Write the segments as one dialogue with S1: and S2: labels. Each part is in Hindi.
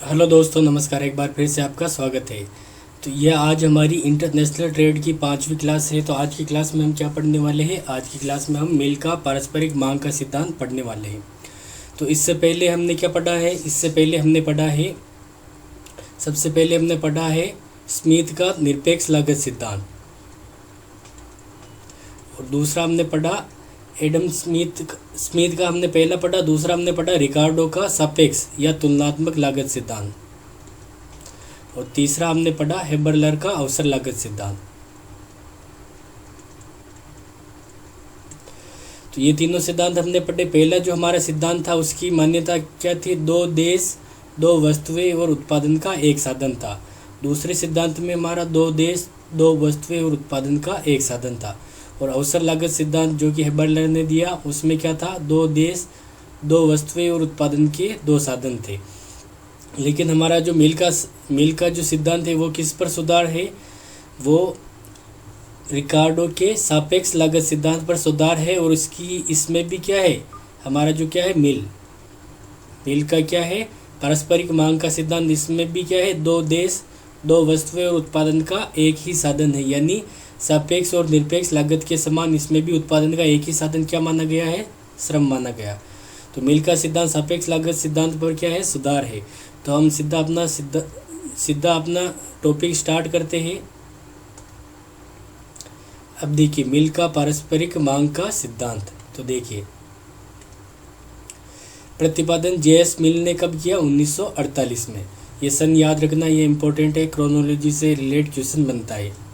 S1: हेलो दोस्तों, नमस्कार। एक बार फिर से आपका स्वागत है। तो यह आज हमारी इंटरनेशनल ट्रेड की 5वीं क्लास है। तो आज की क्लास में हम क्या पढ़ने वाले हैं? आज की क्लास में हम मिल का पारस्परिक मांग का सिद्धांत पढ़ने वाले हैं। तो इससे पहले हमने क्या पढ़ा है? इससे पहले हमने पढ़ा है, सबसे पहले हमने पढ़ा है स्मिथ का निरपेक्ष लागत सिद्धांत, और दूसरा हमने पढ़ा एडम स्मिथ का हमने पहला पढ़ा। दूसरा हमने पढ़ा रिकार्डो का सापेक्ष या तुलनात्मक लागत सिद्धांत, और तीसरा हमने पढ़ा हेबरलर का अवसर लागत सिद्धांत। तो ये तीनों सिद्धांत हमने पढ़े। पहला जो हमारा सिद्धांत था उसकी मान्यता क्या थी? दो देश, दो वस्तुएं और उत्पादन का एक साधन था। दूसरे सिद्धांत में हमारा दो देश, दो वस्तुएं और उत्पादन का एक साधन था। और अवसर लागत सिद्धांत जो कि हेबरलर ने दिया, उसमें क्या था? दो देश, दो वस्तुएं और उत्पादन के दो साधन थे। लेकिन हमारा जो मिल का जो सिद्धांत है वो किस पर सुधार है? वो रिकार्डो के सापेक्ष लागत सिद्धांत पर सुधार है। और इसमें भी क्या है हमारा जो क्या है मिल का क्या है? पारस्परिक मांग का सिद्धांत। इसमें भी क्या है? दो देश, दो वस्तुएं और उत्पादन का एक ही साधन है, यानी सापेक्ष और निरपेक्ष लागत के समान इसमें भी उत्पादन का एक ही साधन क्या माना गया है? श्रम माना गया। तो मिल का सिद्धांत सापेक्ष लागत सिद्धांत पर क्या है? सुधार है। तो हम सीधा अपना टॉपिक स्टार्ट करते हैं। अब देखिए मिल का पारस्परिक मांग का सिद्धांत। तो देखिए प्रतिपादन जेएस मिल ने कब किया? 1948 में। ये सन याद रखना, ये इंपॉर्टेंट है, क्रोनोलॉजी से रिलेट क्वेश्चन बनता है।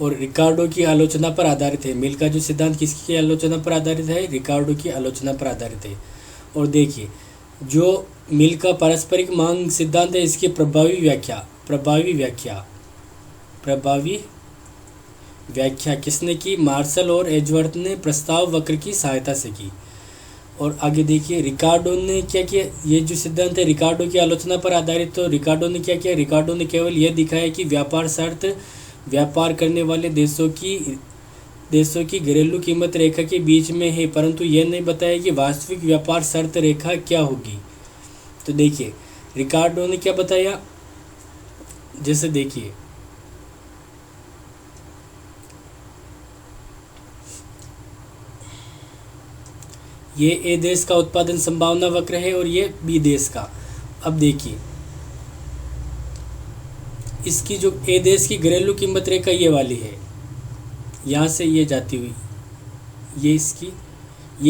S1: और रिकार्डो की आलोचना पर आधारित है। मिल का जो सिद्धांत किसकी आलोचना पर आधारित है? रिकार्डो की आलोचना पर आधारित है। और देखिए जो मिल का पारस्परिक मांग सिद्धांत है, इसकी प्रभावी व्याख्या किसने की? मार्शल और एजवर्थ ने प्रस्ताव वक्र की सहायता से की। और आगे देखिए रिकार्डो ने क्या किया? ये जो सिद्धांत है रिकार्डो की आलोचना पर आधारित, तो रिकार्डो ने क्या किया? रिकार्डो ने केवल यह दिखाया कि व्यापार शर्त व्यापार करने वाले देशों की घरेलू कीमत रेखा के बीच में है, परंतु यह नहीं बताया कि वास्तविक व्यापार शर्त रेखा क्या होगी। तो देखिए रिकार्डो ने क्या बताया? जैसे देखिए ये ए देश का उत्पादन संभावना वक्र है और ये बी देश का। अब देखिए इसकी जो ए देश की घरेलू कीमत रेखा ये वाली है, यहाँ से ये जाती हुई, ये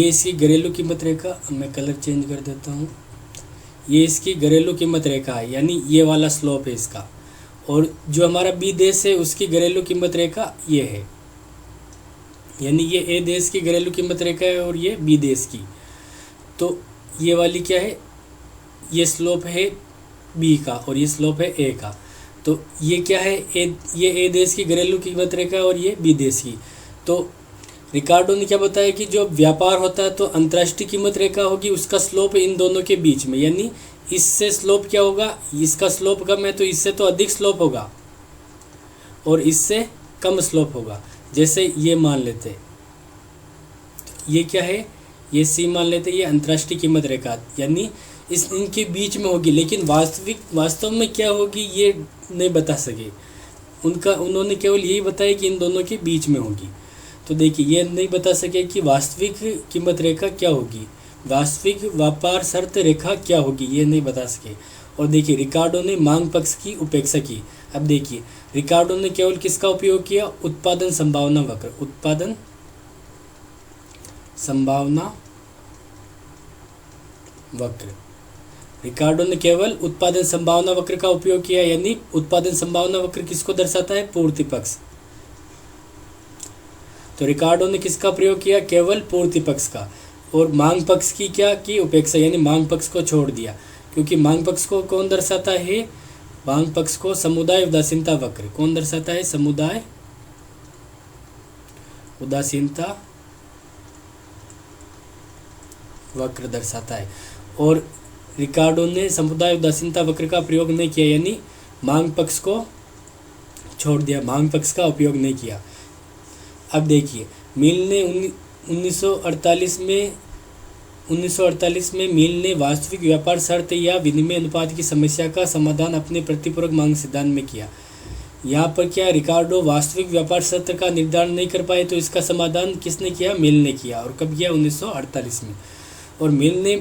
S1: इसकी घरेलू कीमत रेखा। मैं कलर चेंज कर देता हूँ। ये इसकी घरेलू कीमत रेखा है, यानी ये वाला स्लोप है इसका। और जो हमारा बी देश है उसकी घरेलू कीमत रेखा ये है, यानी ये ए देश की घरेलू कीमत रेखा है और ये बी देश की। तो ये वाली क्या है? ये स्लोप है बी का और ये स्लोप है ए का। तो ये क्या है? ये ए देश की घरेलू कीमत रेखा और ये बी देश की। तो रिकार्डो ने क्या बताया कि जो व्यापार होता है तो अंतर्राष्ट्रीय कीमत रेखा होगी, उसका स्लोप इन दोनों के बीच में, यानी इससे स्लोप क्या होगा? इसका स्लोप कम है तो इससे तो अधिक स्लोप होगा और इससे कम स्लोप होगा। जैसे ये मान लेते, ये क्या है? ये सी मान लेते, ये अंतर्राष्ट्रीय कीमत रेखा, यानी इनके बीच में होगी। लेकिन वास्तव में क्या होगी ये नहीं बता सके। उन्होंने केवल यही बताया कि इन दोनों के बीच में होगी। तो देखिए ये नहीं बता सके कि वास्तविक कीमत रेखा क्या होगी, वास्तविक व्यापार शर्त रेखा क्या होगी, ये नहीं बता सके। और देखिए रिकार्डो ने मांग पक्ष की उपेक्षा की। अब देखिए रिकार्डो ने केवल किसका उपयोग किया? उत्पादन संभावना वक्र। उत्पादन संभावना वक्र, रिकार्डो ने केवल उत्पादन संभावना वक्र का उपयोग किया, यानी उत्पादन संभावना वक्र किसको दर्शाता है? पूर्ति पक्ष। तो रिकार्डो ने किसका प्रयोग किया? केवल पूर्ति पक्ष का। और मांग पक्ष की क्या की? उपेक्षा, यानी मांग पक्ष को छोड़ दिया। क्योंकि मांग पक्ष को कौन दर्शाता है? मांग पक्ष को समुदाय उदासीनता वक्र कौन दर्शाता है? समुदाय उदासीनता वक्र दर्शाता है। और रिकार्डो ने समुदाय उदासीनता वक्र का प्रयोग नहीं किया, यानी मांग पक्ष को छोड़ दिया, मांग पक्ष का उपयोग नहीं किया। अब देखिए मिल ने 1948 में 1948 में मिल ने वास्तविक व्यापार शर्त या विनिमय अनुपात की समस्या का समाधान अपने प्रतिपूरक मांग सिद्धांत में किया। यहाँ पर क्या रिकार्डो वास्तविक व्यापार शर्त का निर्धारण नहीं कर पाए, तो इसका समाधान किसने किया? मिल ने किया। और कब किया? 1948 में। और मिल ने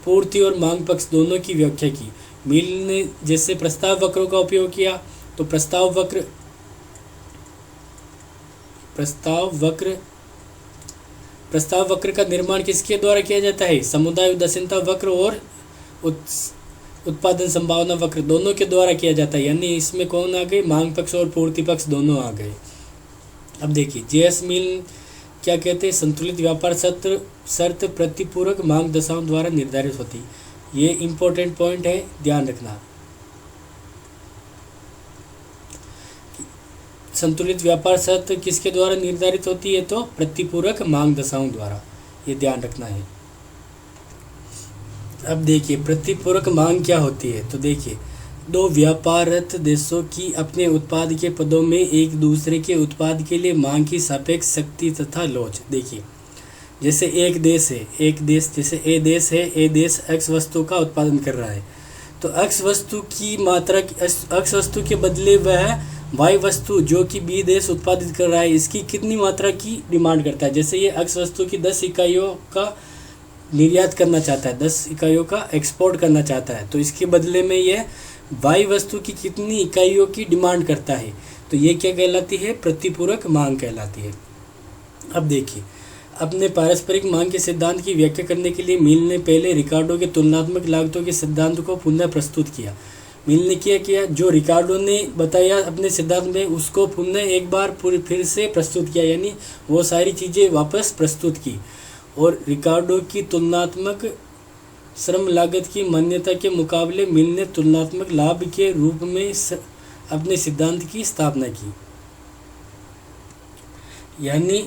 S1: पूर्ति और मांग पक्ष दोनों की व्याख्या की। मिल ने जैसे प्रस्ताव वक्रों का उपयोग किया, तो प्रस्ताव वक्र का निर्माण किसके द्वारा किया जाता है? समुदाय उदासीनता वक्र और उत्पादन संभावना वक्र दोनों के द्वारा किया जाता है। यानी इसमें कौन आ गए? मांग पक्ष और पूर्ति पक्ष दोनों आ गए। अब देखिए जेएस मिल क्या कहते हैं? संतुलित व्यापार शर्त प्रतिपूरक मांग दशाओं द्वारा निर्धारित होती। ये इंपॉर्टेंट पॉइंट है, ध्यान रखना। संतुलित व्यापार शर्त किसके द्वारा निर्धारित होती है? तो प्रतिपूरक मांग दशाओं द्वारा, ये ध्यान रखना है। अब देखिए प्रतिपूरक मांग क्या होती है? तो देखिए दो व्यापाररत देशों की अपने उत्पाद के पदों में एक दूसरे के उत्पाद के लिए मांग की सापेक्ष शक्ति तथा लोच। देखिए जैसे एक देश जैसे ए देश है, ए देश एक्स वस्तु का उत्पादन कर रहा है, तो एक्स वस्तु की मात्रा एक्स वस्तु के बदले वह वाई वस्तु जो कि बी देश उत्पादित कर रहा है, इसकी कितनी मात्रा की डिमांड करता है। जैसे ये एक्स वस्तु की 10 इकाइयों का निर्यात करना चाहता है, 10 इकाइयों का एक्सपोर्ट करना चाहता है, तो इसके बदले में यह वाई वस्तु की कितनी इकाइयों की डिमांड करता है, तो ये क्या कहलाती है? प्रतिपूरक मांग कहलाती है। अब देखिए अपने पारस्परिक मांग के सिद्धांत की व्याख्या करने के लिए मिल ने पहले रिकार्डो के तुलनात्मक लागतों के सिद्धांत को पुनः प्रस्तुत किया। मिल ने क्या किया? जो रिकार्डो ने बताया अपने सिद्धांत में, उसको पुनः एक बार फिर से प्रस्तुत किया, यानी वो सारी चीज़ें वापस प्रस्तुत की। और रिकार्डो की तुलनात्मक श्रम लागत की मान्यता के मुकाबले मिल ने तुलनात्मक लाभ के रूप में अपने सिद्धांत की स्थापना की। यानी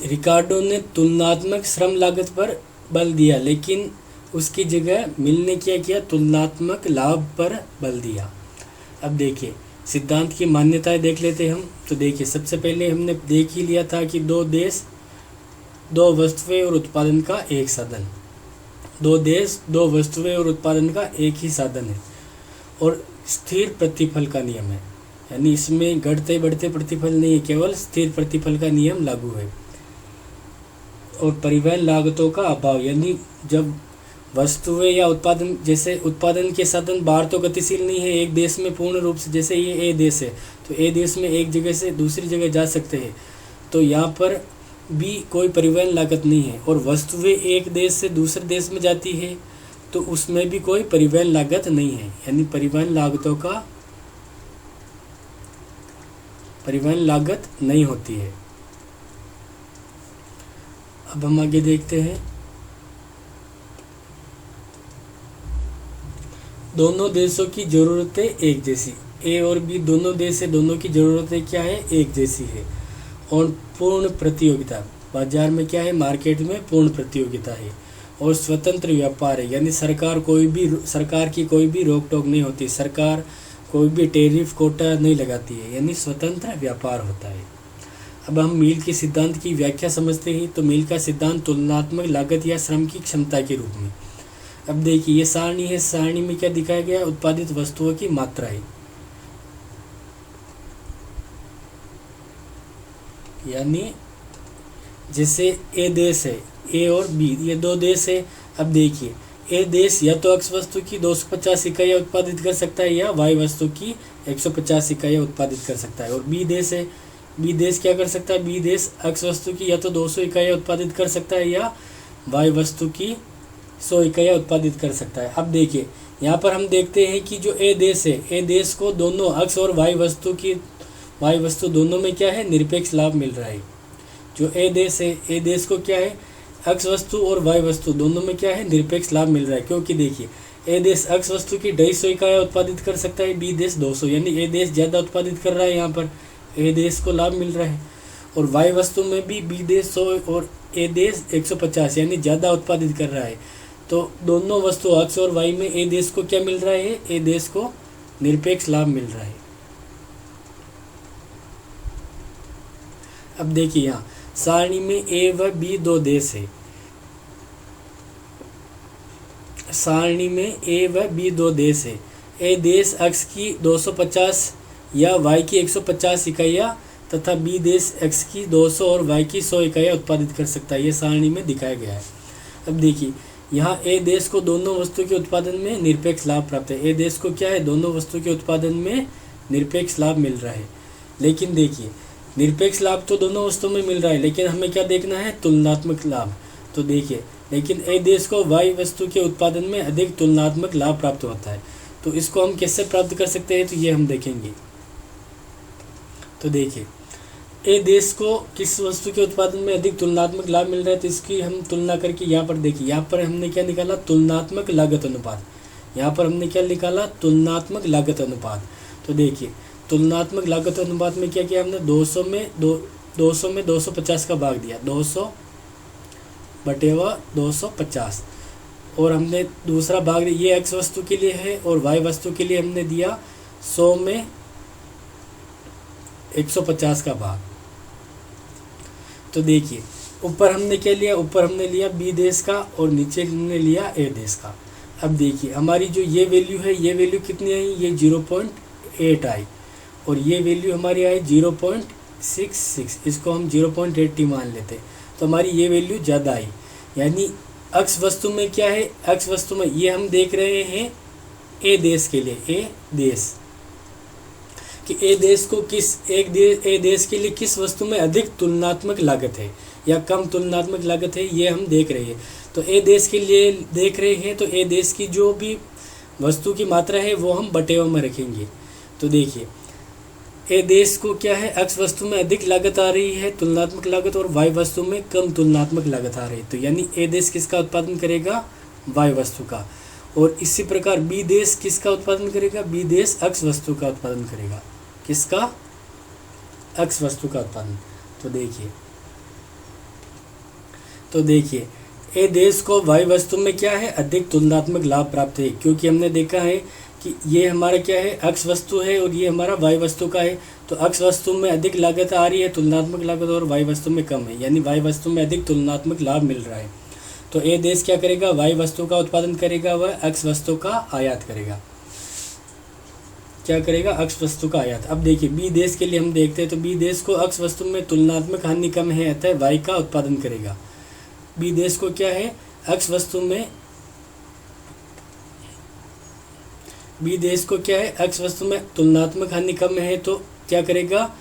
S1: रिकार्डो ने तुलनात्मक श्रम लागत पर बल दिया, लेकिन उसकी जगह मिल ने क्या किया? तुलनात्मक लाभ पर बल दिया। अब देखिए सिद्धांत की मान्यताएं देख लेते हम। तो देखिए सबसे पहले हमने देख ही लिया था कि दो देश दो वस्तुएं और उत्पादन का एक साधन, दो देश दो वस्तुएं और उत्पादन का एक ही साधन है, और स्थिर प्रतिफल का नियम है। यानी इसमें घटते बढ़ते प्रतिफल नहीं है, केवल स्थिर प्रतिफल का नियम लागू है। और परिवहन लागतों का अभाव, यानी जब वस्तुएं या उत्पादन, जैसे उत्पादन के साधन बाहर तो गतिशील नहीं है एक देश में पूर्ण रूप से, जैसे ये ए देश है तो ए देश में एक जगह से दूसरी जगह जा सकते हैं, तो यहाँ पर भी कोई परिवहन लागत नहीं है। और वस्तुएं एक देश से दूसरे देश में जाती है तो उसमें भी कोई परिवहन लागत नहीं है, यानी परिवहन लागत नहीं होती है। अब हम आगे देखते हैं। दोनों देशों की ज़रूरतें एक जैसी, ए और बी दोनों देश है, दोनों की ज़रूरतें क्या है? एक जैसी है। और पूर्ण प्रतियोगिता, बाजार में क्या है? मार्केट में पूर्ण प्रतियोगिता है। और स्वतंत्र व्यापार है, यानी सरकार की कोई भी रोक टोक नहीं होती, सरकार कोई भी टैरिफ कोटा नहीं लगाती है, यानी स्वतंत्र व्यापार होता है। अब हम मील के सिद्धांत की व्याख्या समझते हैं। तो मील का सिद्धांत तुलनात्मक लागत या श्रम की क्षमता के रूप में। अब देखिए ये सारणी है, सारणी में क्या दिखाया गया? उत्पादित वस्तुओं की मात्रा है, यानी जैसे ए देश है, ए और बी ये दो देश है। अब देखिए ए देश या तो एक्स वस्तु की 250 इकाइयाँ उत्पादित कर सकता है या वाई वस्तु की 150 इकाइयाँ उत्पादित कर सकता है। और बी देश है, बी देश क्या कर सकता है? बी देश एक्स वस्तु की या तो 200 इकाइयाँ उत्पादित कर सकता है या वाई वस्तु की 100 इकाइयाँ उत्पादित कर सकता है। अब देखिए यहाँ पर हम देखते हैं कि जो ए देश है, ए देश को दोनों एक्स और वाई वस्तु दोनों में क्या है? निरपेक्ष लाभ मिल रहा है। जो ए देश है, ए देश को क्या है? एक्स वस्तु और वाई वस्तु दोनों में क्या है? निरपेक्ष लाभ मिल रहा है। क्योंकि देखिए ए देश एक्स वस्तु की 250 इकाइयाँ उत्पादित कर सकता है, बी देश 200, यानी ए देश ज़्यादा उत्पादित कर रहा है, यहाँ पर ए देश को लाभ मिल रहा है। और वाई वस्तु में भी बी देश 100 और ए देश 150, यानी ज़्यादा उत्पादित कर रहा है। तो दोनों वस्तु एक्स और वाई में ए देश को क्या मिल रहा है? ए देश को निरपेक्ष लाभ मिल रहा है। अब देखिए यहाँ सारणी में ए व बी दो देश है, सारणी में ए व बी दो देश है। ए देश एक्स की 250 या वाई की 150 इकाइयाँ तथा बी देश एक्स की 200 और वाई की 100 इकाइयाँ उत्पादित कर सकता है। ये सारणी में दिखाया गया है। अब देखिए यहाँ ए देश को दोनों वस्तु के उत्पादन में निरपेक्ष लाभ प्राप्त है। ए देश को क्या है, दोनों वस्तु के उत्पादन में निरपेक्ष लाभ मिल रहा है। लेकिन देखिए निरपेक्ष लाभ तो दोनों वस्तुओं में मिल रहा है, लेकिन हमें क्या देखना है, तुलनात्मक लाभ। तो देखिए लेकिन ए देश को वाई वस्तु के उत्पादन में अधिक तुलनात्मक लाभ प्राप्त होता है। तो इसको हम कैसे प्राप्त कर सकते हैं, तो ये हम देखेंगे। तो देखिए ए देश को किस वस्तु के उत्पादन में अधिक तुलनात्मक लाभ मिल रहा है, तो इसकी हम तुलना करके यहाँ पर देखिए, यहाँ पर हमने क्या निकाला, तुलनात्मक लागत अनुपात। यहाँ पर हमने क्या निकाला, तुलनात्मक लागत अनुपात। तो देखिए तुलनात्मक लागत अनुपात में क्या किया हमने, 200 में 250 का भाग दिया, 200/250। और हमने दूसरा भाग, ये एक्स वस्तु के लिए है और वाई वस्तु के लिए हमने दिया 100 में 150 का भाग। तो देखिए ऊपर हमने क्या लिया, ऊपर हमने लिया बी देश का और नीचे हमने लिया ए देश का। अब देखिए हमारी जो ये वैल्यू है, ये वैल्यू कितनी आई, ये 0.8 आई और ये वैल्यू हमारी आई 0.66। इसको हम 0.80 मान लेते, तो हमारी ये वैल्यू ज़्यादा आई। यानी एक्स वस्तु में क्या है, एक्स वस्तु में ये हम देख रहे हैं ए देश के लिए, ए देश कि ए देश को ए देश के लिए किस वस्तु में अधिक तुलनात्मक लागत है या कम तुलनात्मक लागत है, ये हम देख रहे हैं। तो ए देश के लिए देख रहे हैं, तो ए देश की जो भी वस्तु की मात्रा है वो हम बटेवा में रखेंगे। तो देखिए ए देश को क्या है, एक्स वस्तु में अधिक लागत आ रही है तुलनात्मक लागत और वाई वस्तु में कम तुलनात्मक लागत आ रही है। तो यानी ए देश किसका उत्पादन करेगा, वाई वस्तु का। और इसी प्रकार बी देश किसका उत्पादन करेगा, बी देश एक्स वस्तु का उत्पादन करेगा। किसका, एक्स वस्तु का उत्पादन। तो देखिए ए देश को वाई वस्तु में क्या है, अधिक तुलनात्मक लाभ प्राप्त है, क्योंकि हमने देखा है कि ये हमारा क्या है, एक्स वस्तु है और ये हमारा वाई वस्तु का है। तो एक्स वस्तु में अधिक लागत आ रही है तुलनात्मक लागत और वाई वस्तु में कम है, यानी वाई वस्तु में अधिक तुलनात्मक लाभ मिल रहा है। तो ए देश क्या करेगा, वाई वस्तु का उत्पादन करेगा, वह एक्स वस्तु का आयात करेगा। क्या करेगा, एक्स वस्तु का आयात। अब देखिए बी देश के लिए हम देखते हैं, तो बी देश को एक्स वस्तु में तुलनात्मक हानि कम है, अतः वाई का उत्पादन करेगा। बी देश को क्या है, एक्स वस्तु में, बी देश को क्या है, एक्स वस्तु में तुलनात्मक हानि कम है, तो क्या करेगा,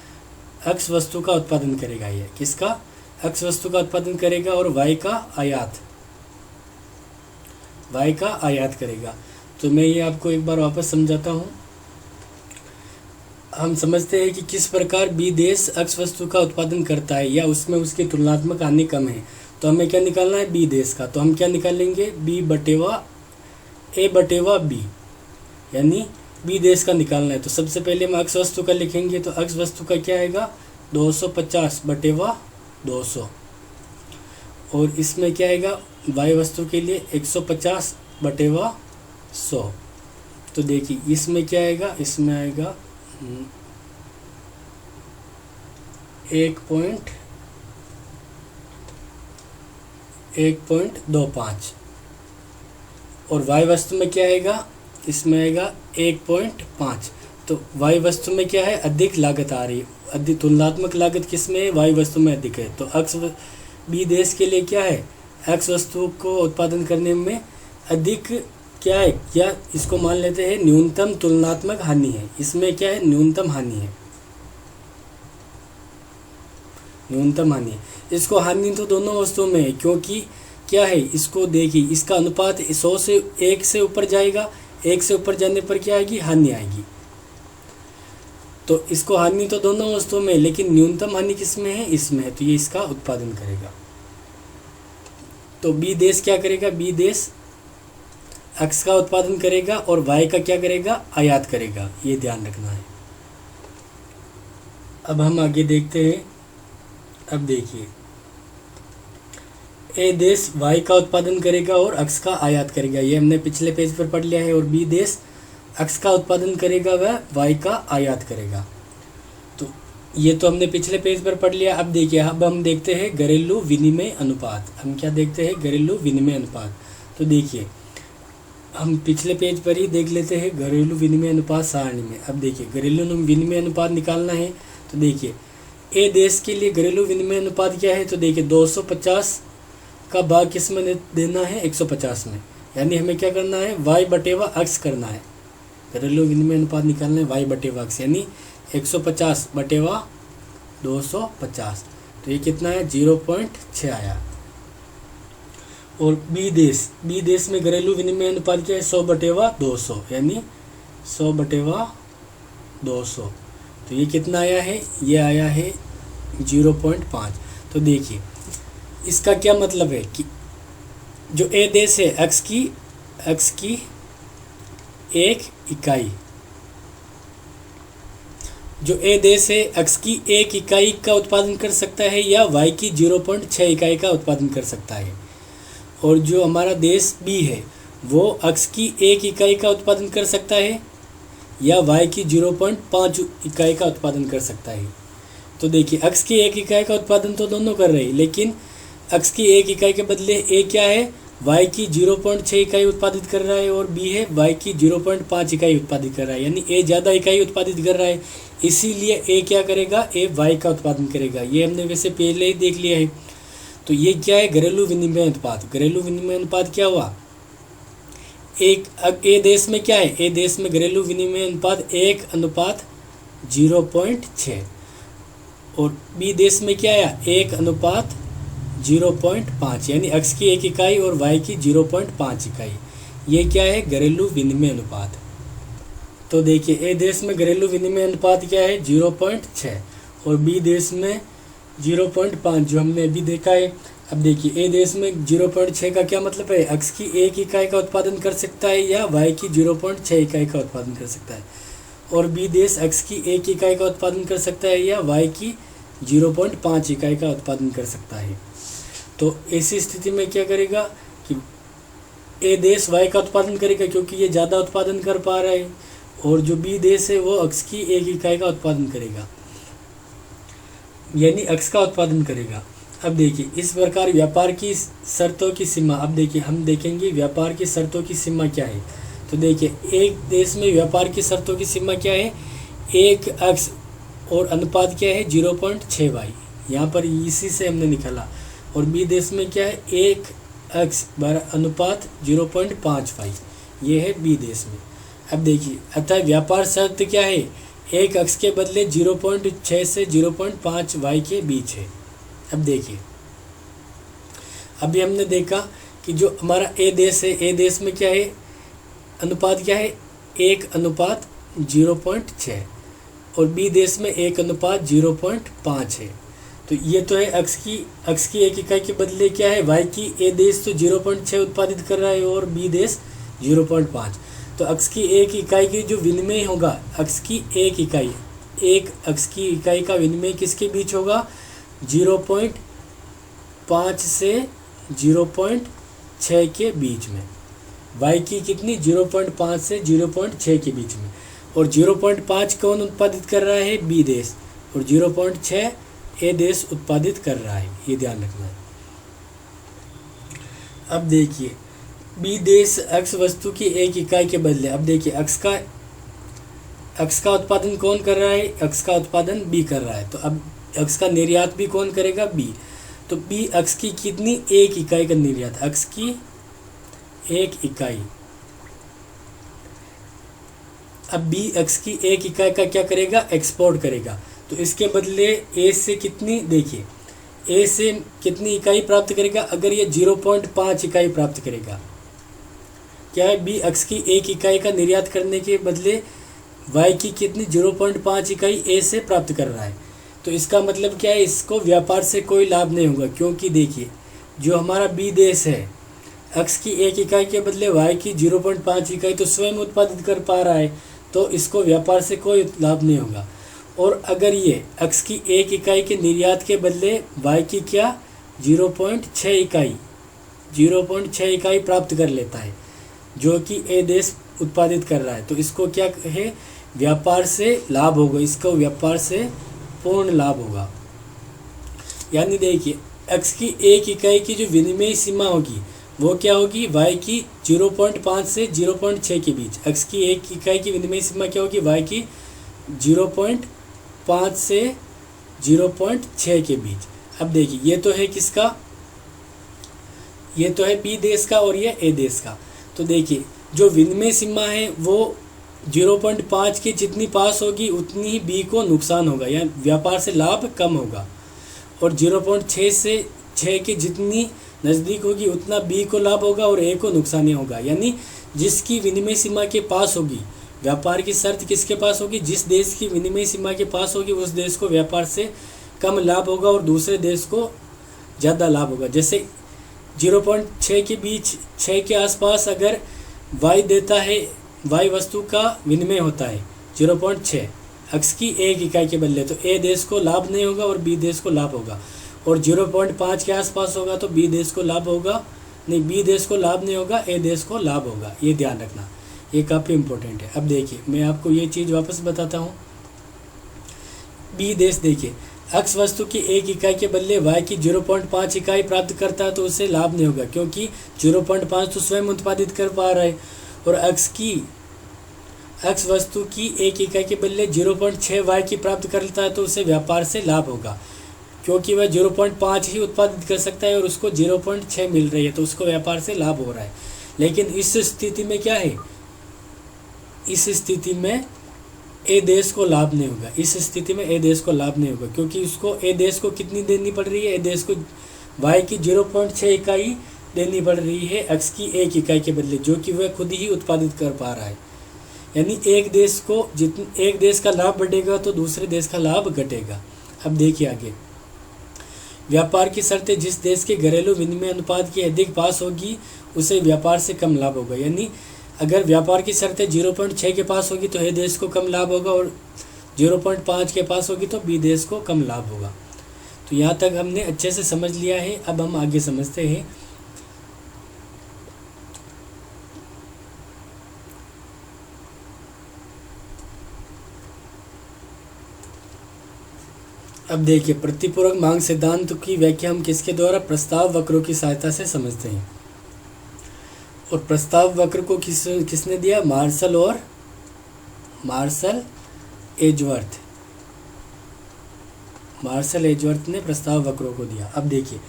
S1: एक्स वस्तु का उत्पादन करेगा। ये किसका, एक्स वस्तु का उत्पादन करेगा और वाई का आयात, वाई का आयात करेगा। तो मैं ये आपको एक बार वापस समझाता हूँ। हम समझते हैं कि किस प्रकार बी देश एक्स वस्तु का उत्पादन करता है या उसमें उसकी तुलनात्मक हानि कम है। तो हमें क्या निकालना है, बी देश का। तो हम क्या निकालेंगे, A/B, यानी बी देश का निकालना है। तो सबसे पहले हम एक्स वस्तु का लिखेंगे, तो एक्स वस्तु का क्या आएगा, 250/200। और इसमें क्या आएगा, वाई वस्तु के लिए 150/100। तो देखिए इसमें क्या आएगा, इसमें आएगा 1.25 और वाई वस्तु में क्या आएगा, इसमें आएगा 1.5। तो वाई वस्तु में क्या है, अधिक लागत आ रही है, अधिक तुलनात्मक लागत किसमें है, वाई वस्तु में अधिक है। तो एक्स बी देश के लिए क्या है, एक्स वस्तु को उत्पादन करने में अधिक क्या है, या इसको मान लेते हैं न्यूनतम तुलनात्मक हानि है। इसमें क्या है, न्यूनतम हानि है, न्यूनतम हानि है। इसको हानि तो दोनों वस्तुओं में है, क्योंकि क्या है, इसको देखिए इसका अनुपात 100 से 1 से ऊपर जाएगा, 1 से ऊपर जाने पर क्या आएगी, हानि आएगी। तो इसको हानि तो दोनों वस्तुओं में, लेकिन न्यूनतम हानि किसमें है, इसमें है। तो ये इसका उत्पादन करेगा। तो बी देश क्या करेगा, बी देश एक्स का उत्पादन करेगा और वाई का क्या करेगा, आयात करेगा। ये ध्यान रखना है। अब हम आगे देखते हैं। अब देखिए ए देश वाई का उत्पादन करेगा और एक्स का आयात करेगा, ये हमने पिछले पेज पर पढ़ लिया है। और बी देश एक्स का उत्पादन करेगा, वह वाई का आयात करेगा। तो ये तो हमने पिछले पेज पर पढ़ लिया। अब देखिए, अब हम देखते हैं घरेलू विनिमय अनुपात। हम क्या देखते हैं, घरेलू विनिमय अनुपात। तो देखिए हम पिछले पेज पर ही देख लेते हैं घरेलू विनिमय अनुपात सारणी में। अब देखिए घरेलू विनिमय अनुपात निकालना है तो देखिए ए देश के लिए घरेलू विनिमय अनुपात क्या है, तो देखिए 250 का भाग किस में देना है, 150 में। यानी हमें क्या करना है, y बटेवा x करना है। घरेलू विनिमय अनुपात निकालना है y बटेवा x, यानी 150 बटेवा 250, तो ये कितना है 0.6 आया। और बी देश में घरेलू विनिमय अनुपात क्या है, 100 बटेवा 200, यानी 100 बटेवा 200, तो ये कितना आया है, ये आया है 0.5। तो देखिए इसका क्या मतलब है कि जो ए देश है एक्स की एक इकाई, जो ए देश है एक्स की एक इकाई का उत्पादन कर सकता है या वाई की 0.6 इकाई का उत्पादन कर सकता है। और जो हमारा देश बी है वो एक्स की एक इकाई का उत्पादन कर सकता है या वाई की 0.5 इकाई का उत्पादन कर सकता है। तो देखिए एक्स की एक इकाई का उत्पादन तो दोनों कर रहे हैं, लेकिन एक्स की एक इकाई के बदले ए क्या है, वाई की 0.6 इकाई उत्पादित कर रहा है और बी है वाई की 0.5 इकाई उत्पादित कर रहा है। यानी ए ज़्यादा इकाई उत्पादित कर रहा है, इसीलिए ए क्या करेगा, ए वाई का उत्पादन करेगा। ये हमने वैसे पहले ही देख लिया है। तो ये क्या है, घरेलू विनिमय अनुपात। घरेलू विनिमय अनुपात क्या हुआ, ए देश में क्या है, ए देश में घरेलू विनिमय अनुपात 1:0.6 और बी देश में क्या आया 1:0.5, यानी एक्स की एक इकाई और वाई की 0.5 इकाई। ये क्या है, घरेलू विनिमय अनुपात। तो देखिए ए देश में घरेलू विनिमय अनुपात क्या है 0.6 और बी देश में 0.5, जो हमने अभी देखा है। अब देखिए ए देश में 0.6 का क्या मतलब है, एक्स की एक इकाई का उत्पादन कर सकता है या वाई की 0.6 इकाई का उत्पादन कर सकता है। और बी देश एक्स की एक इकाई का उत्पादन कर सकता है या वाई की 0.5 इकाई का उत्पादन कर सकता है। तो ऐसी स्थिति में क्या करेगा कि ए देश वाई का उत्पादन करेगा क्योंकि ये ज़्यादा उत्पादन कर पा रहा है, और जो बी देश है वो एक्स की एक इकाई का उत्पादन करेगा, यानी एक्स का उत्पादन करेगा। अब देखिए इस प्रकार व्यापार की शर्तों की सीमा, अब देखिए हम देखेंगे व्यापार की शर्तों की सीमा क्या है। तो देखिए एक देश में व्यापार की शर्तों की सीमा क्या है, 1 एक्स और अनुपात क्या है 0.6 वाई, यहाँ पर इसी से हमने निकाला। और बी देश में क्या है 1 एक्स अनुपात 0.5 वाई, ये है बी देश में। अब देखिए अतः व्यापार शर्त क्या है, 1 एक्स के बदले 0.6 से 0.5 वाई के बीच है। अब देखिए अभी हमने देखा कि जो हमारा ए देश है, ए देश में क्या है अनुपात क्या है 1:0.6 और बी देश में 1:0.5 है। तो ये तो है एक्स की एक इकाई के बदले क्या है वाई की, ए देश तो 0.6 उत्पादित कर रहा है और बी देश 0.5। तो एक्स की एक इकाई की जो विनिमय होगा, एक्स की एक इकाई, एक एक्स की इकाई का विनिमय किसके बीच होगा 0.5 से 0.6 के बीच में। वाई की कितनी 0.5 से 0.6 के बीच में। और 0.5 कौन उत्पादित कर रहा है, बी देश, और 0.6 ए देश उत्पादित कर रहा है, ये ध्यान रखना है। अब देखिए बी देश एक्स वस्तु की एक इकाई के बदले, अब देखिए एक्स का उत्पादन कौन कर रहा है, एक्स का उत्पादन बी कर रहा है। तो अब एक्स का निर्यात भी कौन करेगा, बी। तो बी एक्स की कितनी एक इकाई का निर्यात, एक्स की एक इकाई। अब बी एक्स की एक इकाई का क्या करेगा, एक्सपोर्ट करेगा। तो इसके बदले ए से कितनी, देखिए ए से कितनी इकाई प्राप्त करेगा, अगर ये 0.5 इकाई प्राप्त करेगा। क्या है, बी एक्स की एक इकाई का निर्यात करने के बदले वाई की कितनी 0.5 इकाई ए से प्राप्त कर रहा है। तो इसका मतलब क्या है, इसको व्यापार से कोई लाभ नहीं होगा, क्योंकि देखिए जो हमारा बी देश है एक्स की एक इकाई के बदले वाई की 0.5 इकाई तो स्वयं उत्पादित कर पा रहा है, तो इसको व्यापार से कोई लाभ नहीं होगा। और अगर ये एक्स की एक इकाई के निर्यात के बदले वाई की क्या 0.6 इकाई प्राप्त कर लेता है, जो कि ए देश उत्पादित कर रहा है, तो इसको क्या है, व्यापार से लाभ होगा, इसको व्यापार से पूर्ण लाभ होगा। यानी देखिए एक्स की एक इकाई की जो विनिमय सीमा होगी वो क्या होगी, y की 0.5 से 0.6 के बीच। x की एक इकाई की विनिमय सीमा क्या होगी, y की 0.5 से 0.6 के बीच। अब देखिए ये तो है किसका, ये तो है B देश का और ये A देश का। तो देखिए जो विनिमय सीमा है वो 0.5 के जितनी पास होगी उतनी ही B को नुकसान होगा, या व्यापार से लाभ कम होगा। और 0.6 से 6 के जितनी नज़दीक होगी उतना B को लाभ होगा और A को नुकसान होगा। यानी जिसकी विनिमय सीमा के पास होगी, व्यापार की शर्त किसके पास होगी, जिस देश की विनिमय सीमा के पास होगी उस देश को व्यापार से कम लाभ होगा और दूसरे देश को ज़्यादा लाभ होगा। जैसे 0.6 के बीच, 6 के आसपास अगर y देता है, y वस्तु का विनिमय होता है 0.6 x की एक इकाई के बदले, तो A देश को लाभ नहीं होगा और B देश को लाभ होगा। और 0.5 के आसपास होगा तो B देश को लाभ होगा, नहीं B देश को लाभ नहीं होगा, A देश को लाभ होगा। ये ध्यान रखना, ये काफ़ी इम्पोर्टेंट है। अब देखिए मैं आपको ये चीज़ वापस बताता हूँ। B देश देखिए, x वस्तु की एक इकाई के बदले y की 0.5 इकाई प्राप्त करता है तो उसे लाभ नहीं होगा, क्योंकि 0.5 तो स्वयं उत्पादित कर पा रहा है। और x वस्तु की एक इकाई के बदले 0.6 y की प्राप्त करता है तो उसे व्यापार से लाभ होगा, क्योंकि वह 0.5 ही उत्पादित कर सकता है और उसको 0.6 मिल रही है तो उसको व्यापार से लाभ हो रहा है। लेकिन इस स्थिति में क्या है, इस स्थिति में ए देश को लाभ नहीं होगा। इस स्थिति में ए देश को लाभ नहीं होगा, क्योंकि उसको ए देश को कितनी देनी पड़ रही है, ए देश को y की 0.6 इकाई देनी पड़ रही है x की एक इकाई के बदले, जो कि वह खुद ही उत्पादित कर पा रहा है। यानी एक देश का लाभ बढ़ेगा तो दूसरे देश का लाभ घटेगा। अब देखिए आगे, व्यापार की शर्तें, जिस देश के घरेलू विनिमय अनुपात की अधिक पास होगी उसे व्यापार से कम लाभ होगा। यानी अगर व्यापार की शर्तें 0.6 के पास होगी तो ए देश को कम लाभ होगा और 0.5 के पास होगी तो बी देश को कम लाभ होगा। तो यहाँ तक हमने अच्छे से समझ लिया है। अब हम आगे समझते हैं। अब देखिए, प्रतिपूरक मांग सिद्धांत की व्याख्या हम किसके द्वारा, प्रस्ताव वक्रों की सहायता से समझते हैं। और प्रस्ताव वक्र को किसने दिया, मार्शल एजवर्थ ने प्रस्ताव वक्रों को दिया। अब देखिए,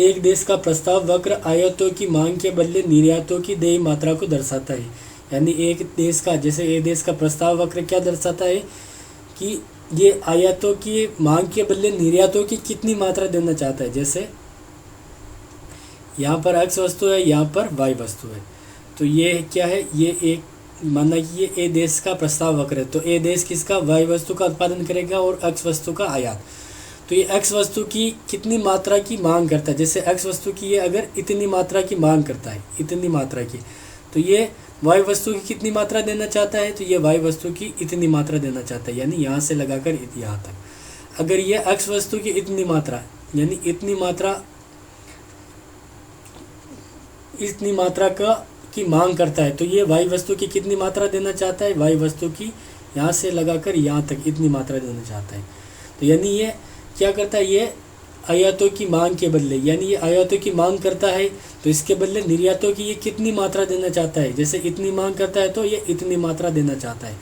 S1: एक देश का प्रस्ताव वक्र आयातों की मांग के बदले निर्यातों की देय मात्रा को दर्शाता है। यानी एक देश का, जैसे ए देश का प्रस्ताव वक्र क्या दर्शाता है कि ये आयातों की मांग के बदले निर्यातों की कितनी मात्रा देना चाहता है। जैसे यहाँ पर x वस्तु है, यहाँ पर y वस्तु है, तो ये क्या है, ये एक माना कि ये ए देश का प्रस्ताव वक्र है। तो ए देश किसका, y वस्तु का उत्पादन करेगा और x वस्तु का आयात। तो ये x वस्तु की कितनी मात्रा की मांग करता है। जैसे x वस्तु की ये अगर इतनी मात्रा की मांग करता है, इतनी मात्रा की, तो ये y वस्तु की कितनी मात्रा देना चाहता है, तो ये y वस्तु की इतनी मात्रा देना चाहता है। यानी यहाँ से लगाकर यहाँ तक। अगर ये x वस्तु की इतनी मात्रा, यानी इतनी मात्रा की मांग करता है, तो ये y वस्तु की कितनी मात्रा देना चाहता है, y वस्तु की यहाँ से लगाकर यहाँ तक इतनी मात्रा देना चाहता है। तो यानी ये क्या करता है, ये आयातों की मांग के बदले, यानी ये आयातों की मांग करता है तो इसके बदले निर्यातों की ये कितनी मात्रा देना चाहता है। जैसे इतनी मांग करता है तो ये इतनी मात्रा देना चाहता है,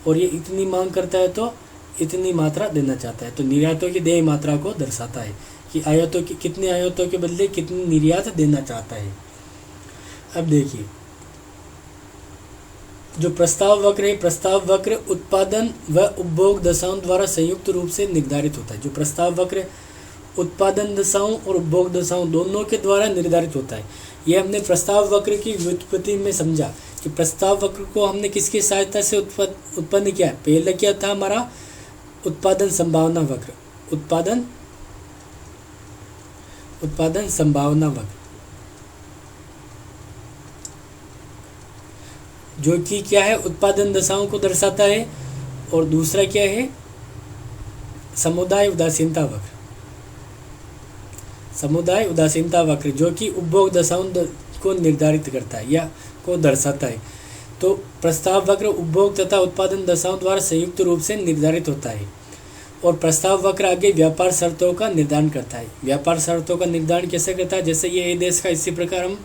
S1: और ये इतनी मांग करता है तो इतनी मात्रा देना चाहता है। तो निर्यातों की देय मात्रा को दर्शाता है कि आयातों की कितने आयातों के बदले कितनी निर्यात देना चाहता है। अब देखिए, जो प्रस्ताव वक्र है, प्रस्ताव वक्र उत्पादन व उपभोग दशाओं द्वारा संयुक्त रूप से निर्धारित होता है। जो प्रस्ताव वक्र उत्पादन दशाओं और उपभोग दशाओं दोनों के द्वारा निर्धारित होता है। ये हमने प्रस्ताव वक्र की व्युत्पत्ति में समझा कि प्रस्ताव वक्र को हमने किसकी सहायता से उत्पन्न किया। पहले क्या था हमारा, उत्पादन संभावना वक्र, उत्पादन संभावना वक्र, जो कि क्या है, उत्पादन दशाओं को दर्शाता है। और दूसरा क्या है, समुदाय उदासीनता वक्र, समुदाय उदासीनता वक्र, जो कि उपभोग दशाओं को निर्धारित करता है या को दर्शाता है। तो प्रस्ताव वक्र उपभोग तथा उत्पादन दशाओं द्वारा संयुक्त रूप से निर्धारित होता है। और प्रस्ताव वक्र आगे व्यापार शर्तों का निर्धारण करता है। व्यापार शर्तों का निर्धारण कैसे करता है, जैसे ये ए देश का, इसी प्रकार हम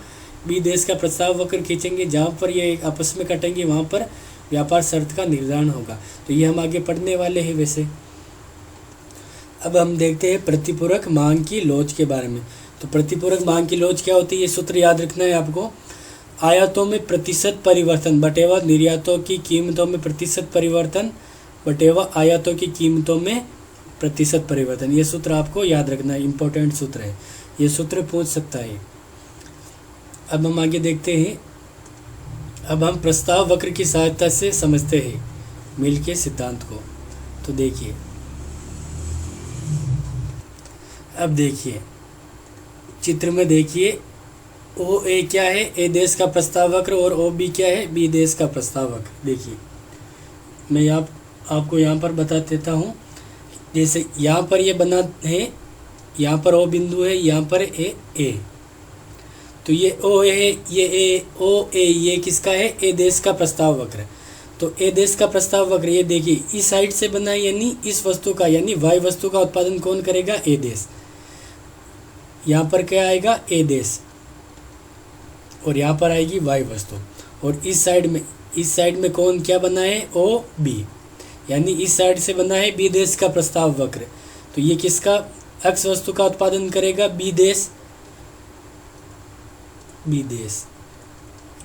S1: बी देश का प्रस्ताव वक्र खींचेंगे, जहाँ पर ये आपस में कटेंगे वहाँ पर व्यापार शर्त का निर्धारण होगा। तो ये हम आगे पढ़ने वाले हैं। वैसे अब हम देखते हैं प्रतिपूरक मांग की लॉज के बारे में। तो प्रतिपूरक मांग की लॉज क्या होती है, ये सूत्र याद रखना है आपको। आयातों में प्रतिशत परिवर्तन बटेवा निर्यातों की कीमतों में प्रतिशत परिवर्तन बटेवा आयातों की कीमतों में प्रतिशत परिवर्तन, ये सूत्र आपको याद रखना है, इंपॉर्टेंट सूत्र है, ये सूत्र पूछ सकता है। अब हम आगे देखते हैं। अब हम प्रस्ताव वक्र की सहायता से समझते हैं मिल के सिद्धांत को। तो देखिए, अब देखिए चित्र में देखिए, ओ ए क्या है, ए देश का प्रस्ताव वक्र, और ओ बी क्या है, बी देश का प्रस्ताव वक्र। देखिए मैं आपको यहाँ पर बता देता हूँ। जैसे यहाँ पर ये बना है, यहाँ पर ओ बिंदु है, यहाँ पर ए, तो ये ओ है, ये ए, ओ ए, ये किसका है, ए देश का प्रस्ताव वक्र। तो ए देश का प्रस्ताव वक्र ये देखिए इस साइड से बना है, यानी इस वस्तु का, यानी वाई वस्तु का उत्पादन कौन करेगा, ए देश। यहाँ पर क्या आएगा, ए देश, और यहाँ पर आएगी वाई वस्तु। और इस साइड में कौन क्या बना है, ओ बी, यानी इस साइड से बना है बी देश का प्रस्ताव वक्र। तो ये किसका अक्ष वस्तु का उत्पादन करेगा, बी देश।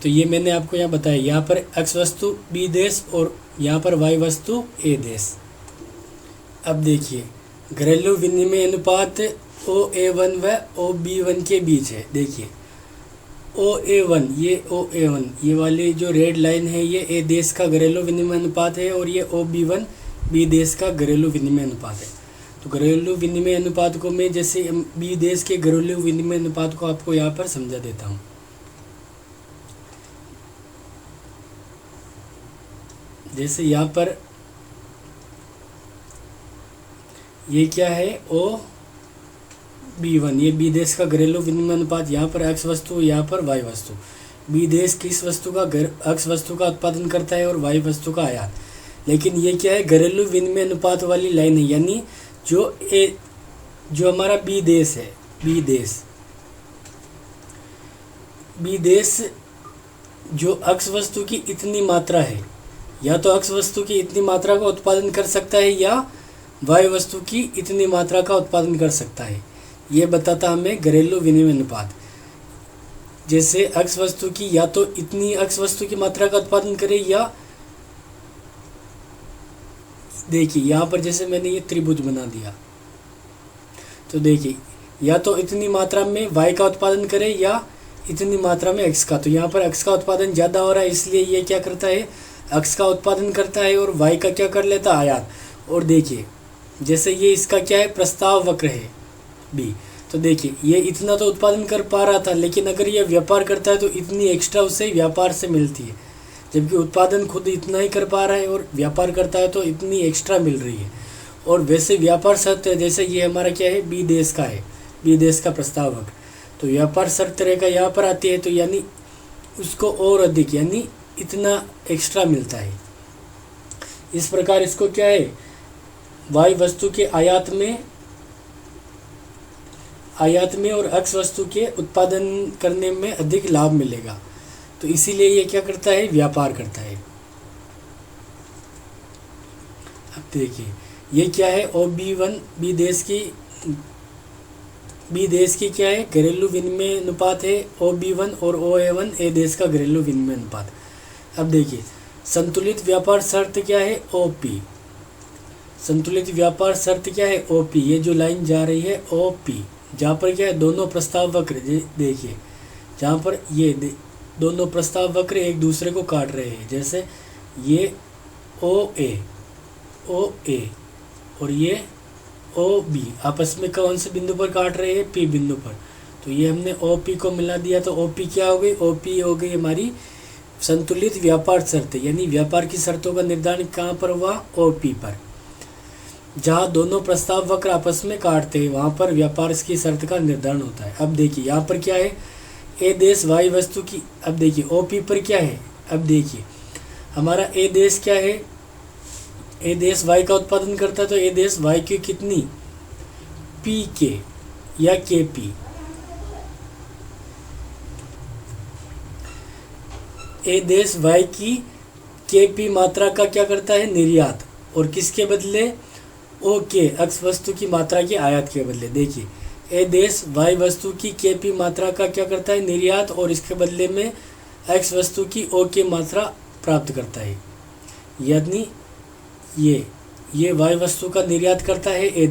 S1: तो ये मैंने आपको यहाँ बताया, यहाँ पर अक्ष वस्तु बी देश और यहाँ पर वाई वस्तु ए देश। अब देखिए घरेलू विनिमय अनुपात OA1 व OB1 के बीच है। देखिए OA1, ये वाली जो रेड लाइन है ये ए देश का घरेलू विनिमय अनुपात है, और ये OB1 बी देश का घरेलू विनिमय अनुपात है। तो घरेलू विनिमय अनुपात को मैं जैसे बी देश के घरेलू विनिमय अनुपात को आपको यहाँ पर समझा देता हूँ। जैसे यहाँ पर ये क्या है, OB1, ये बी देश का घरेलू विनिमय अनुपात, यहाँ पर एक्स वस्तु, यहाँ पर वाई वस्तु। बी देश किस वस्तु का एक्स वस्तु का उत्पादन करता है और वाई वस्तु का आयात। लेकिन ये क्या है, घरेलू विनिमय अनुपात वाली लाइन है, यानी जो हमारा बी देश है, बी देश जो अक्ष वस्तु की इतनी मात्रा है, या तो अक्ष वस्तु की इतनी मात्रा का उत्पादन कर सकता है या वायु वस्तु की इतनी मात्रा का उत्पादन कर सकता है, ये बताता हमें घरेलू विनिमय अनुपात। जैसे अक्ष वस्तु की या तो इतनी अक्ष वस्तु की मात्रा का उत्पादन करे, या देखिए यहाँ पर जैसे मैंने ये त्रिभुज बना दिया, तो देखिए या तो इतनी मात्रा में वाई का उत्पादन करे या इतनी मात्रा में एक्स का। तो यहाँ पर एक्स का उत्पादन ज़्यादा हो रहा है, इसलिए ये क्या करता है, एक्स का उत्पादन करता है और वाई का क्या कर लेता है, आयात। और देखिए जैसे ये इसका क्या है, प्रस्ताव वक्र है बी, तो देखिए ये इतना तो उत्पादन कर पा रहा था, लेकिन अगर ये व्यापार करता है तो इतनी एक्स्ट्रा उसे व्यापार से मिलती है, जबकि उत्पादन खुद इतना ही कर पा रहा है और व्यापार करता है तो इतनी एक्स्ट्रा मिल रही है। और वैसे व्यापार शर्त जैसे ये हमारा क्या है, बी देश का है, बी देश का प्रस्ताव वक्र, तो व्यापार शर्त रेखा यहाँ पर आती है, तो यानी उसको और अधिक यानी इतना एक्स्ट्रा मिलता है। इस प्रकार इसको क्या है, वाई वस्तु के आयात में और अक्ष वस्तु के उत्पादन करने में अधिक लाभ मिलेगा, तो इसीलिए ये क्या करता है, व्यापार करता है। अब देखिए ये क्या है, OB1 बी देश की क्या है, घरेलू विनिमय अनुपात है OB1, और OA1 ए देश का घरेलू विनिमय अनुपात। अब देखिए संतुलित व्यापार शर्त क्या है, OP। संतुलित व्यापार शर्त क्या है, OP। ये जो लाइन जा रही है OP, जहाँ पर क्या है, दोनों प्रस्ताव वक्र देखिए, जहाँ पर ये दोनों प्रस्ताव वक्र एक दूसरे को काट रहे हैं, जैसे ये OA और ये OB आपस में कौन से बिंदु पर काट रहे हैं, P बिंदु पर। तो ये हमने OP को मिला दिया, तो OP क्या हो गई, OP हो गई हमारी संतुलित व्यापार शर्त, यानी व्यापार की शर्तों का निर्धारण कहाँ पर हुआ, OP पर। जहाँ दोनों प्रस्ताव वक्र आपस में काटते हैं वहाँ पर व्यापार की शर्त का निर्धारण होता है। अब देखिए यहाँ पर क्या है, ए देश वाई वस्तु की, अब देखिए OP पर क्या है, अब देखिए हमारा ए देश क्या है, ए देश वाई का उत्पादन करता है, तो ए देश वाई की कितनी, PK या KP, ए देश वाई की केपी मात्रा का क्या करता है, निर्यात, और किसके बदले, ओ के एक्स वस्तु की मात्रा की आयात के बदले। देखिए ए देश वाई वस्तु की केपी मात्रा का क्या करता है, निर्यात, और इसके बदले में एक्स वस्तु की ओ के मात्रा प्राप्त करता है। यानी ये वाई वस्तु का निर्यात करता है ए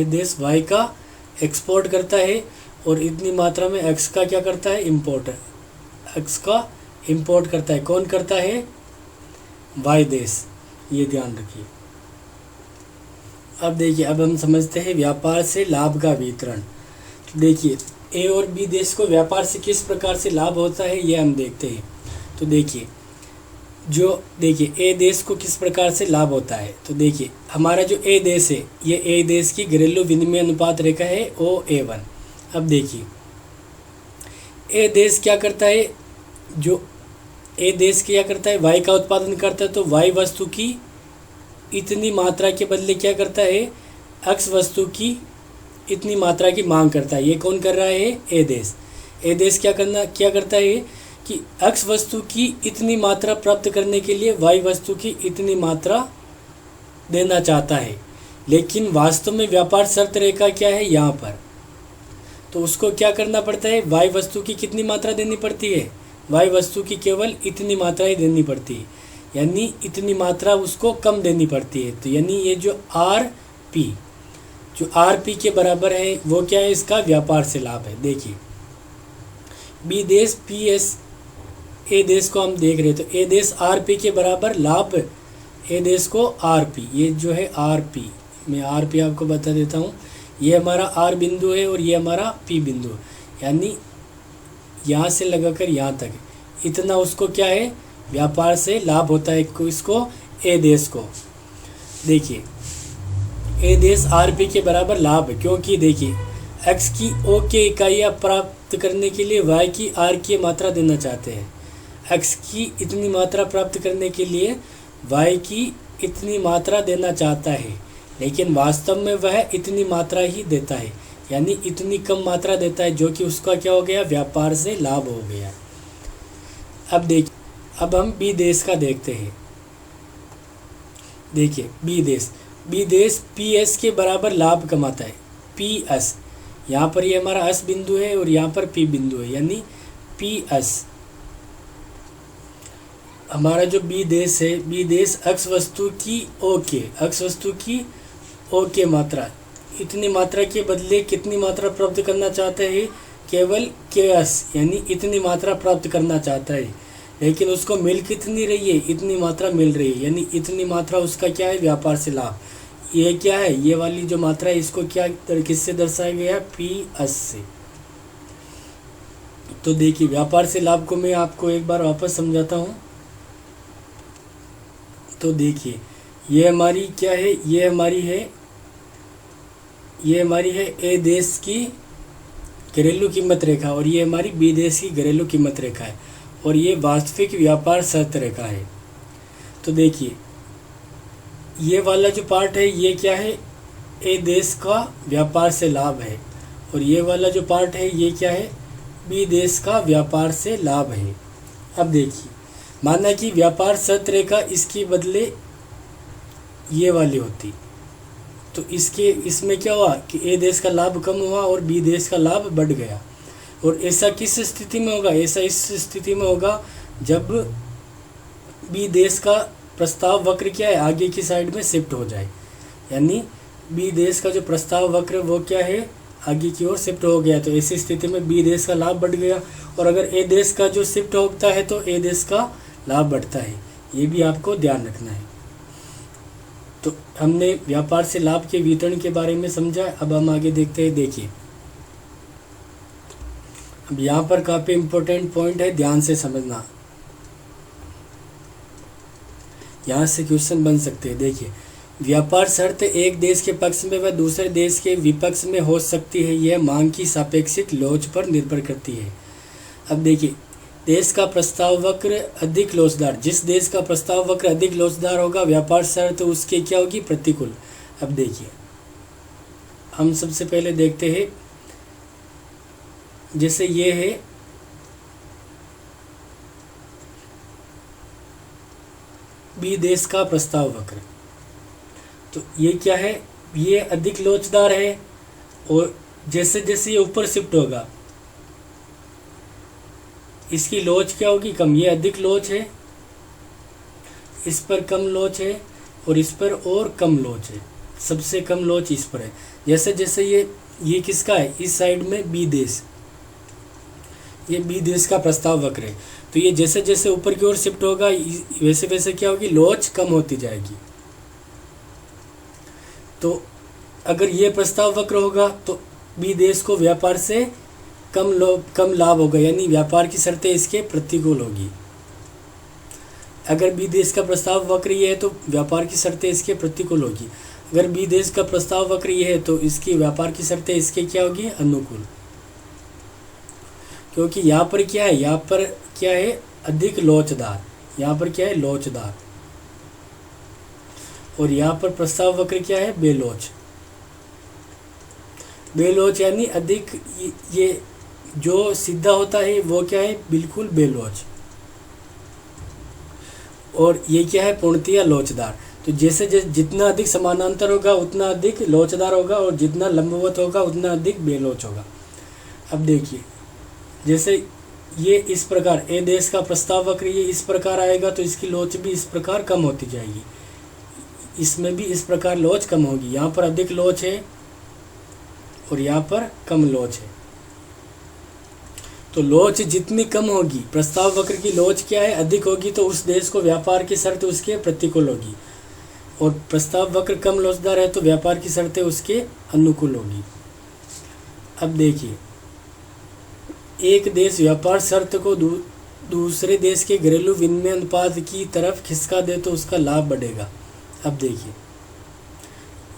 S1: देश वाई का एक्सपोर्ट करता है, और इतनी मात्रा में एक्स का क्या करता है, इम्पोर्ट, एक्स का इम्पोर्ट करता है। कौन करता है, वाई देश, ये ध्यान रखिए। अब देखिए, अब हम समझते हैं व्यापार से लाभ का वितरण। तो देखिए ए और बी देश को व्यापार से किस प्रकार से लाभ होता है, ये हम देखते हैं। तो देखिए ए देश को किस प्रकार से लाभ होता है। तो देखिए हमारा जो ए देश है, ये ए देश की घरेलू विनिमय अनुपात रेखा है OA1। अब देखिए ए देश क्या करता है, जो ए देश क्या करता है, वाई का उत्पादन करता है, तो वाई वस्तु की इतनी मात्रा के बदले क्या करता है, एक्स वस्तु की इतनी मात्रा की मांग करता है। ये कौन कर रहा है, ए देश क्या करता है कि एक्स वस्तु की इतनी मात्रा प्राप्त करने के लिए वाई वस्तु की इतनी मात्रा देना चाहता है। लेकिन वास्तव में व्यापार शर्त रेखा क्या है यहाँ पर, तो उसको क्या करना पड़ता है, वाई वस्तु की कितनी मात्रा देनी पड़ती है, वाई वस्तु की केवल इतनी मात्रा ही देनी पड़ती है, यानी इतनी मात्रा उसको कम देनी पड़ती है। तो यानी ये जो आर पी के बराबर है वो क्या है, इसका व्यापार से लाभ है। देखिए बी देश पी एस, ए देश को हम देख रहे हैं, तो ए देश आर पी के बराबर लाभ, ए देश को आर पी, ये जो है आर पी, मैं आर पी आपको बता देता हूँ, ये हमारा आर बिंदु है और ये हमारा पी बिंदु है, यानी यहाँ से लगाकर यहाँ तक इतना उसको क्या है, व्यापार से लाभ होता है इसको, ए देश को। देखिए ए देश आर पी के बराबर लाभ है, क्योंकि देखिए एक्स की ओ के इकाइयाँ प्राप्त करने के लिए वाई की आर की मात्रा देना चाहते हैं। एक्स की इतनी मात्रा प्राप्त करने के लिए वाई की इतनी मात्रा देना चाहता है, लेकिन वास्तव में वह इतनी मात्रा ही देता है, यानी इतनी कम मात्रा देता है, जो कि उसका क्या हो गया, व्यापार से लाभ हो गया। अब देखिए, अब हम बी देश का देखते हैं। देखिए बी देश पी एस के बराबर लाभ कमाता है, पी एस, यहाँ पर ये हमारा एस बिंदु है और यहाँ पर पी बिंदु है, यानी पी एस हमारा जो बी देश है, बी देश एक्स वस्तु की ओ के मात्रा, इतनी मात्रा के बदले कितनी मात्रा प्राप्त करना चाहता है, केवल के एस, यानी इतनी मात्रा प्राप्त करना चाहता है, लेकिन उसको मिल कितनी रही है, इतनी मात्रा मिल रही है, यानी इतनी मात्रा उसका क्या है, व्यापार से लाभ। ये क्या है, ये वाली जो मात्रा है इसको क्या किससे दर्शाया गया है, पी एस से। तो देखिए व्यापार से लाभ को मैं आपको एक बार वापस समझाता हूँ। तो देखिए ये हमारी क्या है, ये हमारी है ए देश की घरेलू कीमत रेखा, और ये हमारी बी देश की घरेलू कीमत रेखा है, और ये वास्तविक व्यापार शर्त रेखा है। तो देखिए ये वाला जो पार्ट है ये क्या है, ए देश का व्यापार से लाभ है, और ये वाला जो पार्ट है ये क्या है, बी देश का व्यापार से लाभ है। अब देखिए माना कि व्यापार शर्त रेखा इसके बदले ये वाली होती, तो इसमें क्या हुआ कि ए देश का लाभ कम हुआ और बी देश का लाभ बढ़ गया। और ऐसा किस स्थिति में होगा, ऐसा इस स्थिति में होगा जब बी देश का प्रस्ताव वक्र क्या है, आगे की साइड में शिफ्ट हो जाए, यानी बी देश का जो प्रस्ताव वक्र वो क्या है, आगे की ओर शिफ्ट हो गया। तो ऐसी स्थिति में बी देश का लाभ बढ़ गया, और अगर ए देश का जो शिफ्ट होता है तो ए देश का लाभ बढ़ता है, ये भी आपको ध्यान रखना है। तो हमने व्यापार से लाभ के वितरण के बारे में समझा। अब हम आगे देखते हैं। देखिए अब यहाँ पर काफ़ी इम्पोर्टेंट पॉइंट है, ध्यान से समझना, यहाँ से क्वेश्चन बन सकते हैं। देखिए व्यापार शर्त एक देश के पक्ष में व दूसरे देश के विपक्ष में हो सकती है, यह मांग की सापेक्षिक लोच पर निर्भर करती है। अब देखिए देश का प्रस्ताव वक्र अधिक लोचदार, जिस देश का प्रस्ताव वक्र अधिक लोचदार होगा व्यापार शर्त उसके क्या होगी, प्रतिकूल। अब देखिए हम सबसे पहले देखते हैं, जैसे ये है बी देश का प्रस्ताव वक्र। तो ये क्या है, ये अधिक लोचदार है और जैसे जैसे ये ऊपर शिफ्ट होगा इसकी लोच क्या होगी, कम। ये अधिक लोच है, इस पर कम लोच है और इस पर और कम लोच है, सबसे कम लोच इस पर है। जैसे जैसे ये किसका है, इस साइड में बी देश, ये बी देश का प्रस्ताव वक्र है। तो ये जैसे जैसे ऊपर की ओर शिफ्ट होगा वैसे वैसे क्या होगी, लोच कम होती जाएगी। तो अगर ये प्रस्ताव वक्र होगा तो बी देश को व्यापार से कम लाभ होगा, यानी व्यापार की शर्तें इसके प्रतिकूल होगी। अगर बी देश का प्रस्ताव वक्र ये है तो व्यापार की शर्तें इसके प्रतिकूल होगी। अगर बी देश का प्रस्ताव वक्र ये है तो इसकी व्यापार की शर्तें इसके क्या होगी, अनुकूल। क्योंकि यहाँ पर क्या है, यहाँ पर क्या है, अधिक लोचदार, यहाँ पर क्या है, लोचदार, और यहाँ पर प्रस्ताव वक्र क्या है, बेलोच। बेलोच यानी अधिक, ये जो सीधा होता है वो क्या है, बिल्कुल बेलोच, और ये क्या है, पूर्णतया लोचदार। तो जैसे जैसे जितना अधिक समानांतर होगा उतना अधिक लोचदार होगा और जितना लंबवत होगा उतना अधिक बेलोच होगा। अब देखिए, जैसे ये इस प्रकार ए देश का प्रस्ताव वक्र ये इस प्रकार आएगा तो इसकी लोच भी इस प्रकार कम होती जाएगी, इसमें भी इस प्रकार लोच कम होगी। यहाँ पर अधिक लोच है और यहाँ पर कम लोच है। तो लोच जितनी कम होगी, प्रस्ताव वक्र की लोच क्या है, अधिक होगी, तो उस देश को व्यापार की शर्त उसके प्रतिकूल होगी, और प्रस्ताव वक्र कम लोचदार है तो व्यापार की शर्तें उसके अनुकूल होगी। अब देखिए, एक देश व्यापार शर्त को दूसरे देश के घरेलू विनिमय अनुपात की तरफ खिसका दे तो उसका लाभ बढ़ेगा। अब देखिए,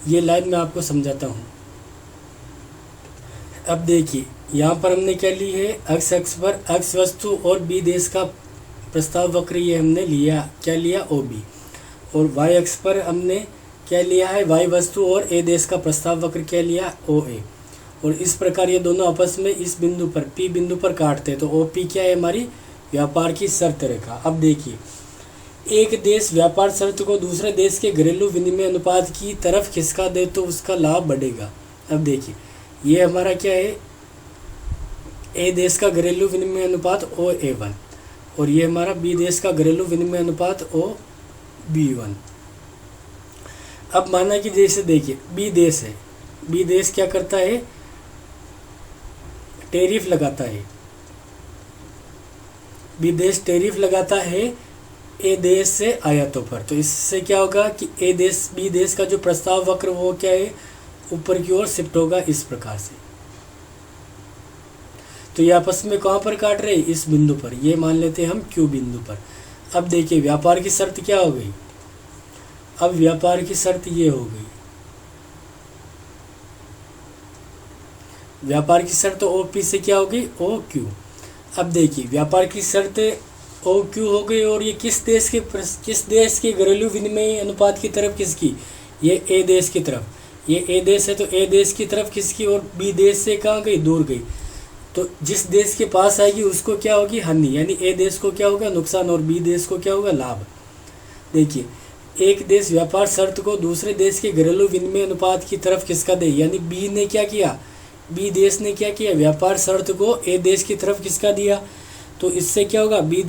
S1: ये लाइन मैं आपको समझाता हूँ। अब देखिए, यहाँ पर हमने क्या ली है, एक्स अक्ष पर एक्स वस्तु और बी देश का प्रस्ताव वक्र ये हमने लिया, क्या लिया, ओ बी, और वाई अक्ष पर हमने क्या लिया है, वाई वस्तु और ए देश का प्रस्ताव वक्र क्या लिया, ओ ए। और इस प्रकार ये दोनों आपस में इस बिंदु पर पी बिंदु पर काटते हैं, तो ओ पी क्या है, हमारी व्यापार की शर्त रेखा। अब देखिए, एक देश व्यापार शर्त को दूसरे देश के घरेलू विनिमय अनुपात की तरफ खिसका दे तो उसका लाभ बढ़ेगा। अब देखिए, ये हमारा क्या है, ए देश का घरेलू विनिमय अनुपात ओ ए वन, और ये हमारा बी देश का घरेलू विनिमय अनुपात ओ बी वन। अब माना कि जैसे देखिए, बी देश है, बी देश क्या करता है, टैरिफ लगाता है, बी देश टैरिफ लगाता है ए देश से आयातों पर। तो इससे क्या होगा कि ए देश, बी देश का जो प्रस्ताव वक्र वो क्या है, ऊपर की ओर शिफ्ट होगा इस प्रकार से। तो ये आपस में कहाँ पर काट रहे हैं, इस बिंदु पर, ये मान लेते हैं हम क्यू बिंदु पर। अब देखिए, व्यापार की शर्त क्या हो गई, अब व्यापार की शर्त ये हो गई, व्यापार की शर्त ओ पी से क्या हो गई, ओ क्यू। अब देखिए, व्यापार की शर्त ओ क्यू हो गई, और ये किस देश के घरेलू विनिमय अनुपात की तरफ किसकी, ये ए देश की तरफ, ये ए देश है तो ए देश की तरफ किसकी, और बी देश से कहाँ गई, दूर गई। तो जिस देश के पास आएगी उसको क्या होगी, हानि, यानी ए देश को क्या होगा, नुकसान, और बी देश को क्या होगा, लाभ। देखिए, एक देश व्यापार शर्त को दूसरे देश के घरेलू विनिमय अनुपात की तरफ खिसका दे, यानी बी ने क्या किया, बी देश ने क्या किया, व्यापार शर्त को ए देश की तरफ खिसका दिया। तो इससे क्या होगा, बी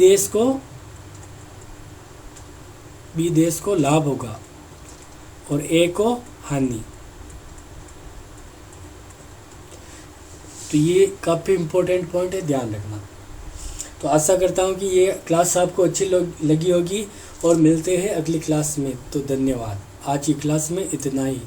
S1: देश को लाभ होगा और ए को हानि। तो ये काफ़ी इम्पोर्टेंट पॉइंट है, ध्यान रखना। तो आशा करता हूँ कि ये क्लास आपको अच्छी लगी होगी, और मिलते हैं अगली क्लास में। तो धन्यवाद, आज की क्लास में इतना ही।